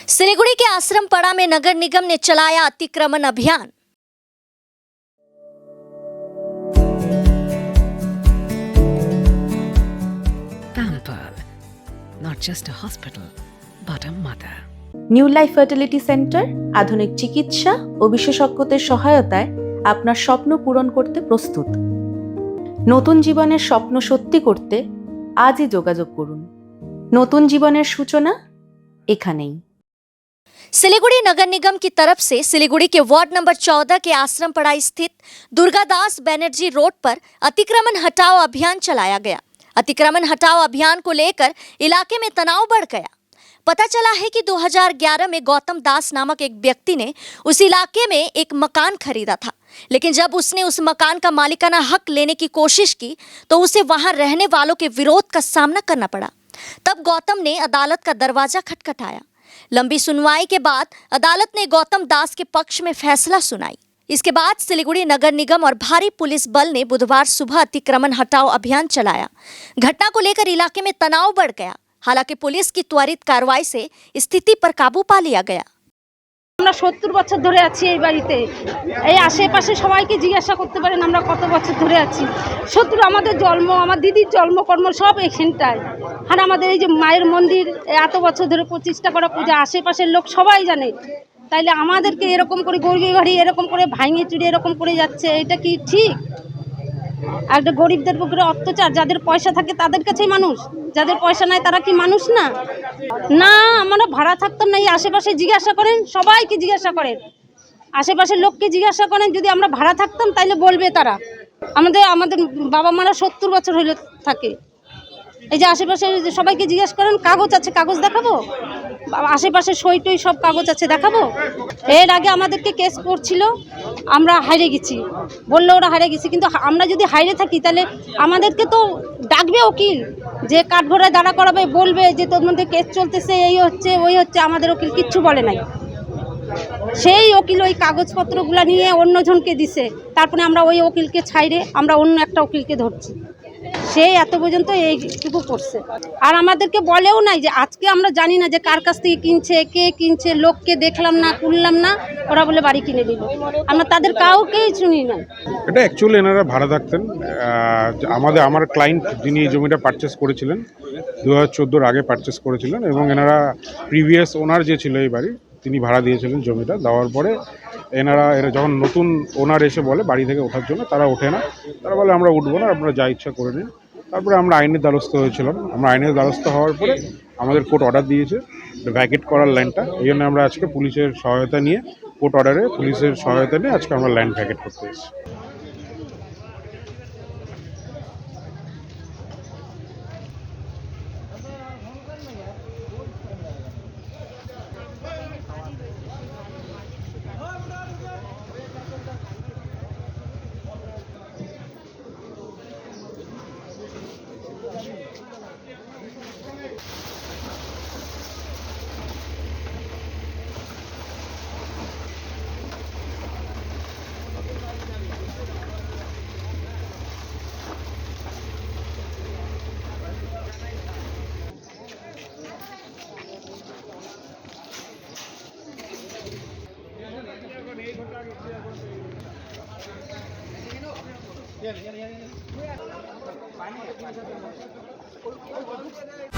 सिलीगुड़ी के आश्रमपड़ा में नगर निगम ने चलाया अतिक्रमण अभियान। Pampered, not just a hospital, but a mother. New life fertility centre আধুনিক চিকিৎসা ও বিশেষজ্ঞদের সহায়তায় আপনার স্বপ্ন পূরণ করতে প্রস্তুত। নতুন জীবনের স্বপ্ন সত্যি করতে আজই যোগাযোগ করুন। নতুন জীবনের সূচনা এখানেই। सिलीगुड़ी नगर निगम की तरफ से सिलीगुड़ी के वार्ड नंबर 14 के आश्रमपड़ा स्थित दुर्गादास बनर्जी रोड पर अतिक्रमण हटाओ अभियान चलाया गया। अतिक्रमण हटाओ अभियान को लेकर इलाके में तनाव बढ़ गया। पता चला है कि 2011 में गौतम दास नामक एक व्यक्ति ने उस इलाके में एक मकान खरीदा था, लेकिन जब उसने उस मकान का मालिकाना हक लेने की कोशिश की तो उसे वहां रहने वालों के विरोध का सामना करना पड़ा। तब गौतम ने अदालत का दरवाजा खटखटाया। लंबी सुनवाई के बाद अदालत ने गौतम दास के पक्ष में फैसला सुनाई। इसके बाद सिलीगुड़ी नगर निगम और भारी पुलिस बल ने बुधवार सुबह अतिक्रमण हटाओ अभियान चलाया। घटना को लेकर इलाके में तनाव बढ़ गया। हालांकि पुलिस की त्वरित कार्रवाई से स्थिति पर काबू पा लिया गया। আমরা 70 বছর ধরে আছি এই বাড়িতে। এই আশেপাশে সবাইকে জিজ্ঞাসা করতে পারেন আমরা কত বছর ধরে আছি। 70 আমাদের জন্ম, আমার দিদির জন্মকর্ম সব এখানটায়। আর আমাদের এই যে মায়ের মন্দির এত বছর ধরে প্রতিষ্ঠা করা পূজা আশেপাশের লোক সবাই জানে। তাইলে আমাদেরকে এরকম করে গরিব ঘাড়ি এরকম করে ভাঙিয়ে চুরি এরকম করে যাচ্ছে, এটা কি ঠিক? একটা গরিবদের উপরে অত্যাচার, যাদের পয়সা থাকে তাদের কাছেই মানুষ, যাদের পয়সা নাই তারা কি মানুষ না? না, আমরা ভাড়া থাকতাম না। এই আশেপাশে জিজ্ঞাসা করেন, সবাইকে জিজ্ঞাসা করেন, আশেপাশের লোককে জিজ্ঞাসা করেন, যদি আমরা ভাড়া থাকতাম তাইলে বলবে তারা। আমাদের বাবা মারা 70 বছর হইলে থাকে। এই যে আশেপাশে সবাইকে জিজ্ঞাসা করেন, কাগজ আছে, কাগজ দেখাবো? আশেপাশে সই টই সব কাগজ আছে, দেখাবো? এর আগে আমাদেরকে কেস করছিল, আমরা হারিয়ে গেছি, বললো ওরা হারিয়ে গেছি। কিন্তু আমরা যদি হারিয়ে থাকি তাহলে আমাদেরকে তো ডাকবে উকিল, যে কাঠগড়ায় দাঁড়া করাবে, বলবে যে তোর মধ্যে কেস চলতেছে, এই হচ্ছে ওই হচ্ছে। আমাদের উকিল কিচ্ছু বলে নাই। সেই উকিল ওই কাগজপত্রগুলো নিয়ে অন্যজনকে দিছে, তারপরে আমরা ওই উকিলকে ছাইড়ে আমরা অন্য একটা উকিলকে ধরছি। সেই এত পর্যন্ত এইটুকু করছে। আর আমাদেরকে বলেও নাই যে আজকে আমরা জানি না যে কার কাছ থেকে কিনছে, কে কিনছে, লোককে দেখলাম না, খুললাম না, ওরা বলে বাড়ি কিনে দিল। আমরা তাদের কাউকেই শুনি না। এটা অ্যাকচুয়ালি এনারা ভাড়া থাকতেন। আমার ক্লায়েন্ট যিনি এই জমিটা পারচেস করেছিলেন 2014 আগে পারচেস করেছিলেন, এবং এনারা প্রিভিয়াস ওনার যে ছিল এই বাড়ি তিনি ভাড়া দিয়েছিলেন। জমিটা দেওয়ার পরে এরা যখন নতুন ওনার এসে বলে বাড়ি থেকে ওঠার জন্য, তারা ওঠে না। তারা বলে আমরা উঠবো না, আপনারা যা ইচ্ছা করে নিন। তারপরে আমরা আইনের দ্বারস্থ হয়েছিলাম। আমরা আইনের দ্বারস্থ হওয়ার পরে আমাদের কোর্ট অর্ডার দিয়েছে ভ্যাকেট করার ল্যান্ডটা। এই জন্য আমরা আজকে পুলিশের সহায়তা নিয়ে, কোর্ট অর্ডারে পুলিশের সহায়তা নিয়ে আজকে আমরা ল্যান্ড ভ্যাকেট করতে এসেছি। Yeah.